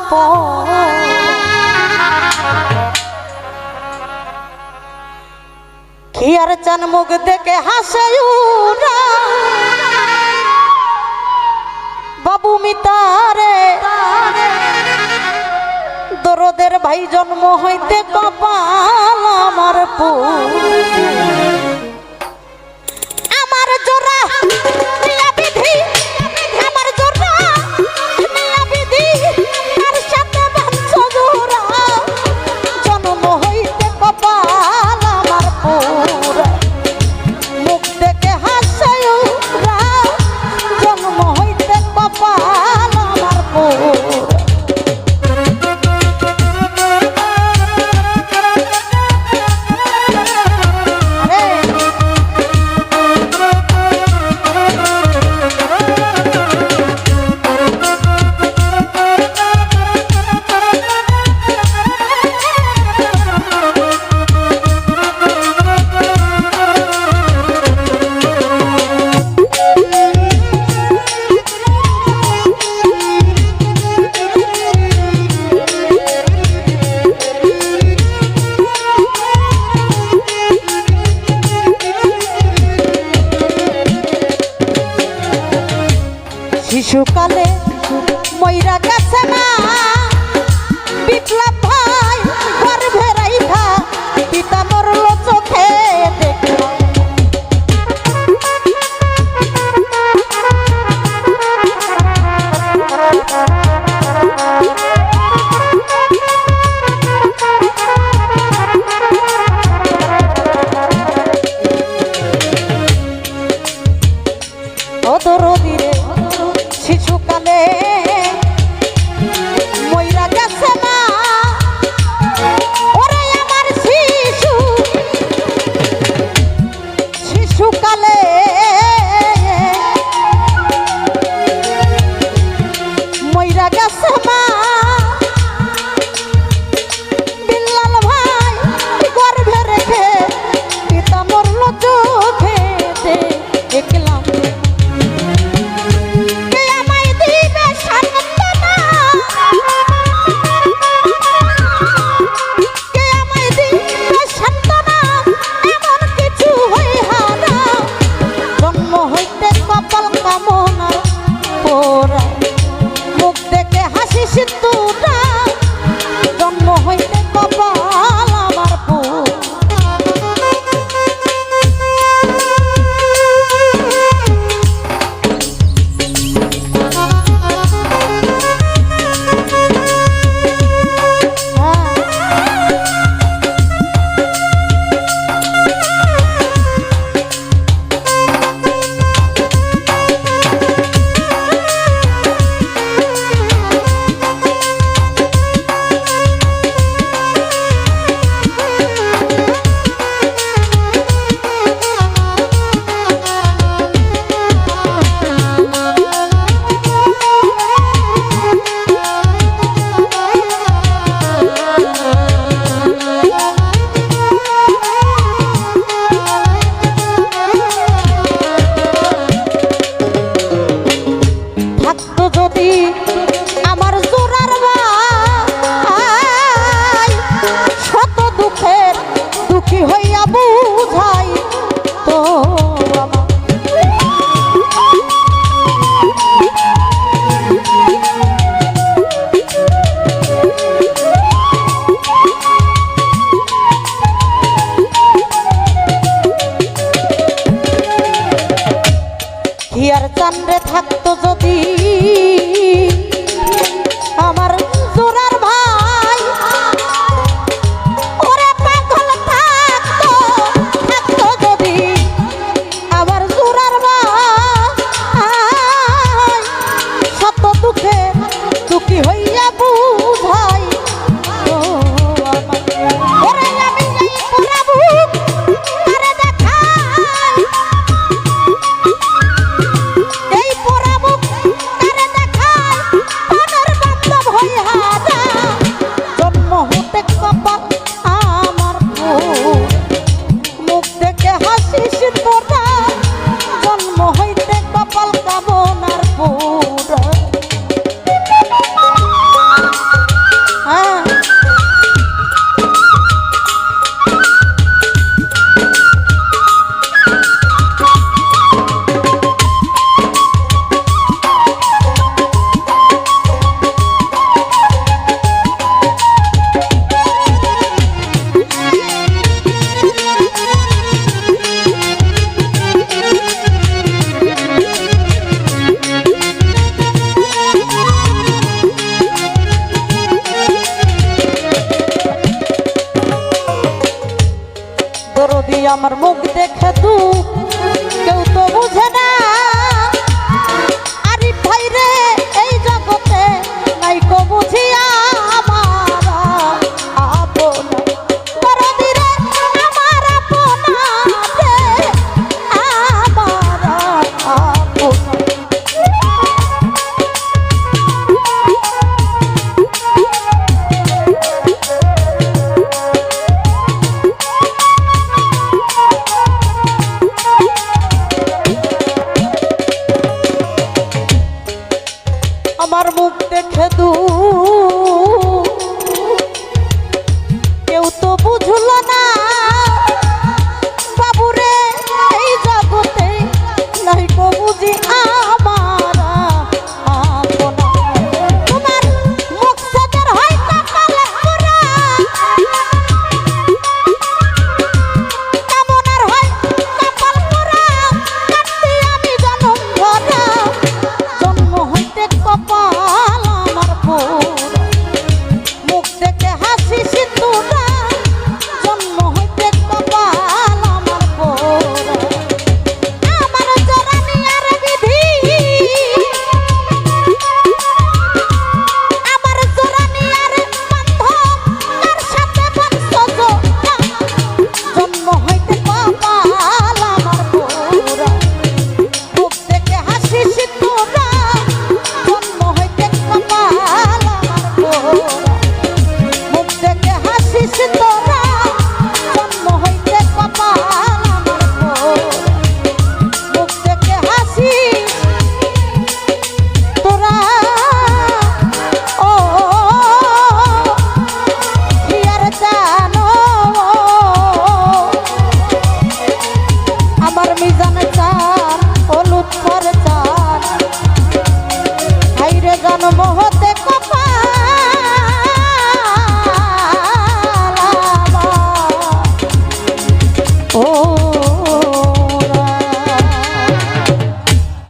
কি আর চান মুখ দেখে হাসে বাবু মিতারে দরদের ভাই জন্ম হইতে কপাল আমার আমার জোড়া বিধি আমার জোড়া বিধি তার সাথে বাঁধছ জোড়া জন্ম হইতে কপাল আমার পুরা মুখ দেখে হাসে জন্ম হইতে কপাল আমার পুরা শিশুকালে ময়রা গেছে না বিপ্লব ভাই গর্ভে রাইখা পিতা মরল চোখে দেখলাম দরদিরে শিশুকালে ময়রা গেছে না ওরে আমার শিশুকালে ময়রা গেছে মা বিল্লাল ভাই গর্ভে রেখে পিতা মরল চোখে দেখলাম জন্ম হইতে কপাল আমার আমার জোড়ার ভাই শত দুঃখের দুঃখী হইয়া বুঝাই তো হিয়ার চান্দ্রে থাকতো যদি আমার জোড়ার ভাই ওরে পাগল থাকতো যদি আমার জোড়ার ভাই শত দুঃখে দুঃখী হইয়া বুঝাই ওরে আমি যাই প্রভু আরে দেখাই এই প্রভু আরে দেখাই পানের বান্ধব হইয়া যা জন্ম হতে কপাল আমার মুখ দেখে হাসিস তোরা জন্ম হইতে কপাল কামনার পুরা আমার মুখ দেখে তু কেউ তো বুঝে না আরে ভাই রে এই জগতে নাই কো বুঝিয়া আমার আপন দরদি রে আমার আপন রে আমার আপন আমার মুখ দেখে দু কেউ তো বুঝলো না বাবুরে এই জগতে নাই কো বুঝি আমার আপন তোমার মুখ সাজার হয় কপালে পুরা কামনার হয় কপাল পুরা কান্দি আমি জনম ভরা জন্ম হইতে কপাল আমার পুরা মুখ দেখে হাসি সিঁদুরা জন্ম হইতে কপাল আমার পুরা আমার জরানি আর বিধি আমার জরানি আর বান্ধব তার সাথে বংশজ জন্ম হইতে কপাল আমার পুরা মুখ দেখে হাসি সিঁদুরা জন্ম হইতে কপাল আমার পুরা মুখ দেখে হাসি সিঁদুরা জন্ম হইতে কপাল আমার পুরা মুখ দেখে হাসি তোরা ও কি আর জানো আমার মিজান চান হলুদ পর চান হাইরে জন্ম হতে